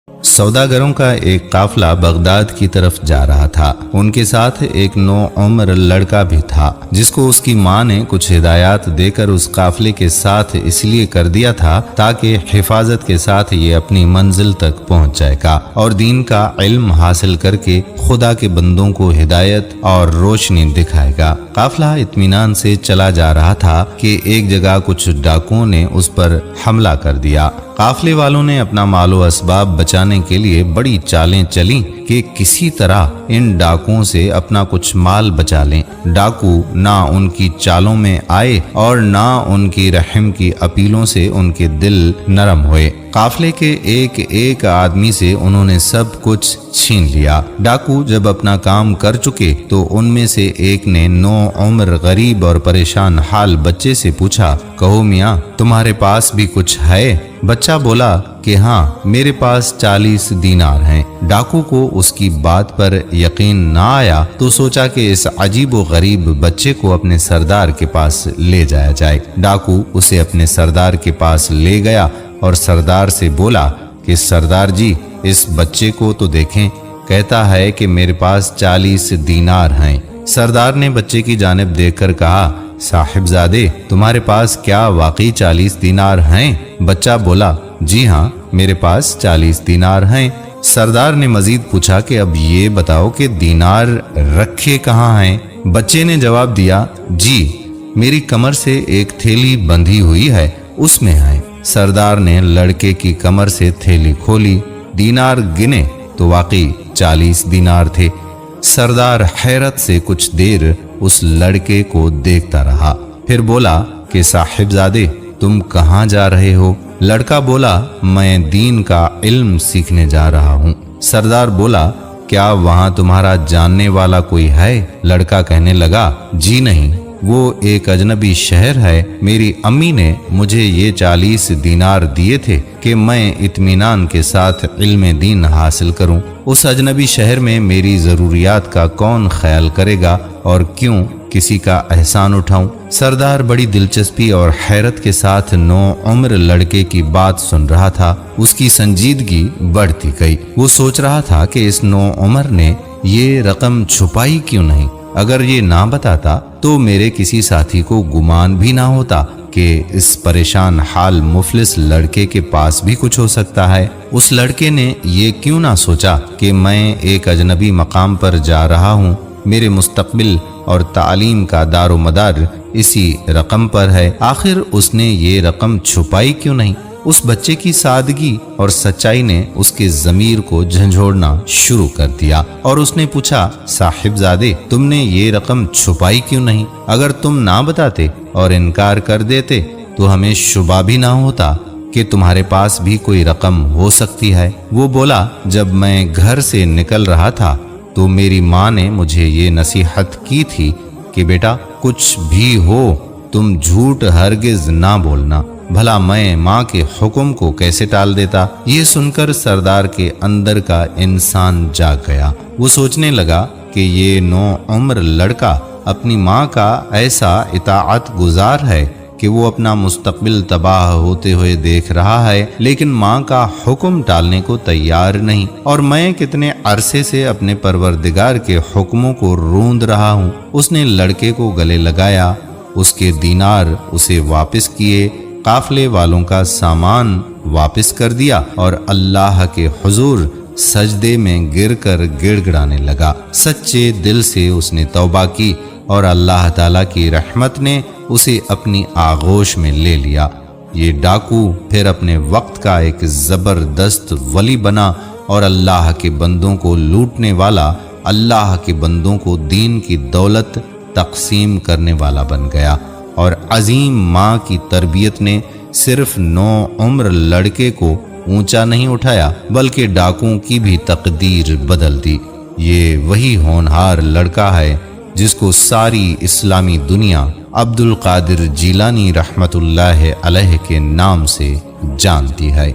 सौदागरों का एक काफिला बगदाद की तरफ जा रहा था। उनके साथ एक नौउम्र लड़का भी था, जिसको उसकी माँ ने कुछ हिदायत देकर उस काफिले के साथ इसलिए कर दिया था ताकि हिफाजत के साथ ये अपनी मंजिल तक पहुंच जाएगा और दीन का इल्म हासिल करके खुदा के बंदों को हिदायत और रोशनी दिखाएगा। काफिला इत्मीनान से चला जा रहा था कि एक जगह कुछ डाकुओं ने उस पर हमला कर दिया। काफिले वालों ने अपना मालो असबाब बचाने के लिए बड़ी चालें चली कि किसी तरह इन डाकुओं से अपना कुछ माल बचा लें। डाकू ना उनकी चालों में आए और ना उनकी रहम की अपीलों से उनके दिल नरम हुए। काफिले के एक एक आदमी से उन्होंने सब कुछ छीन लिया। डाकू जब अपना काम कर चुके तो उनमें से एक ने नौउम्र गरीब और परेशान हाल बच्चे से पूछा, कहो मियाँ, तुम्हारे पास भी कुछ है? बच्चा बोला कि हाँ, मेरे पास 40 दीनार हैं। डाकू को उसकी बात पर यकीन ना आया तो सोचा कि इस अजीब व गरीब बच्चे को अपने सरदार के पास ले जाया जाए। डाकू उसे अपने सरदार के पास ले गया और सरदार से बोला कि सरदार जी, इस बच्चे को तो देखें, कहता है कि मेरे पास 40 दीनार हैं। सरदार ने बच्चे की जानिब देखकर कहा, साहिबजादे, तुम्हारे पास क्या वाकई 40 दीनार हैं? बच्चा बोला, जी हाँ, मेरे पास 40 दीनार हैं। सरदार ने मजीद पूछा कि अब ये बताओ कि दीनार रखे कहाँ हैं? बच्चे ने जवाब दिया, जी, मेरी कमर से एक थैली बंधी हुई है, उसमें है। सरदार ने लड़के की कमर से थैली खोली, दीनार गिने तो वाकई 40 दीनार थे। सरदार हैरत से कुछ देर उस लड़के को देखता रहा, फिर बोला कि साहिबजादे, तुम कहाँ जा रहे हो? लड़का बोला, मैं दीन का इल्म सीखने जा रहा हूँ। सरदार बोला, क्या वहाँ तुम्हारा जानने वाला कोई है? लड़का कहने लगा, जी नहीं, वो एक अजनबी शहर है। मेरी अम्मी ने मुझे ये 40 दीनार दिए थे कि मैं इत्मीनान के साथ इल्म दीन हासिल करूं। उस अजनबी शहर में मेरी ज़रूरियात का कौन ख्याल करेगा और क्यों किसी का एहसान उठाऊं? सरदार बड़ी दिलचस्पी और हैरत के साथ नौउम्र लड़के की बात सुन रहा था। उसकी संजीदगी बढ़ती गई। वो सोच रहा था कि इस नौउम्र ने ये रकम छुपाई क्यों नहीं? अगर ये ना बताता तो मेरे किसी साथी को गुमान भी ना होता कि इस परेशान हाल मुफलिस लड़के के पास भी कुछ हो सकता है। उस लड़के ने ये क्यों ना सोचा कि मैं एक अजनबी मकाम पर जा रहा हूँ, मेरे मुस्तकबिल और तालीम का दारो मदार इसी रकम पर है। आखिर उसने ये रकम छुपाई क्यों नहीं? उस बच्चे की सादगी और सच्चाई ने उसके ज़मीर को झंझोड़ना शुरू कर दिया और उसने पूछा, साहिबजादे, तुमने ये रकम छुपाई क्यों नहीं? अगर तुम ना बताते और इनकार कर देते तो हमें शुबा भी ना होता कि तुम्हारे पास भी कोई रकम हो सकती है। वो बोला, जब मैं घर से निकल रहा था तो मेरी माँ ने मुझे ये नसीहत की थी कि बेटा, कुछ भी हो तुम झूठ हरगिज ना बोलना। भला मैं माँ के हुक्म को कैसे टाल देता? ये सुनकर सरदार के अंदर का इंसान जाग गया। वो सोचने लगा कि ये नौउम्र लड़का अपनी माँ का ऐसा इताअत गुजार है कि वो अपना मुस्तकबिल तबाह होते हुए देख रहा है, लेकिन माँ का हुक्म टालने को तैयार नहीं। और मैं कितने अरसे से अपने परवरदिगार के हुक्मों को रूंद रहा हूँ। उसने लड़के को गले लगाया, उसके दीनार उसे वापस किए, काफिले वालों का सामान वापस कर दिया और अल्लाह के हुजूर सजदे में गिरकर गिड़गिड़ाने लगा। सच्चे दिल से उसने तौबा की और अल्लाह ताला की रहमत ने उसे अपनी आगोश में ले लिया। ये डाकू फिर अपने वक्त का एक जबरदस्त वली बना और अल्लाह के बंदों को लूटने वाला, अल्लाह के बंदों को दीन की दौलत तकसीम करने वाला बन गया। और अजीम माँ की तरबियत ने सिर्फ नौउम्र लड़के को ऊंचा नहीं उठाया, बल्कि डाकुओं की भी तकदीर बदल दी। ये वही होनहार लड़का है जिसको सारी इस्लामी दुनिया अब्दुल कादिर जीलानी रहमतुल्लाह अलैह के नाम से जानती है।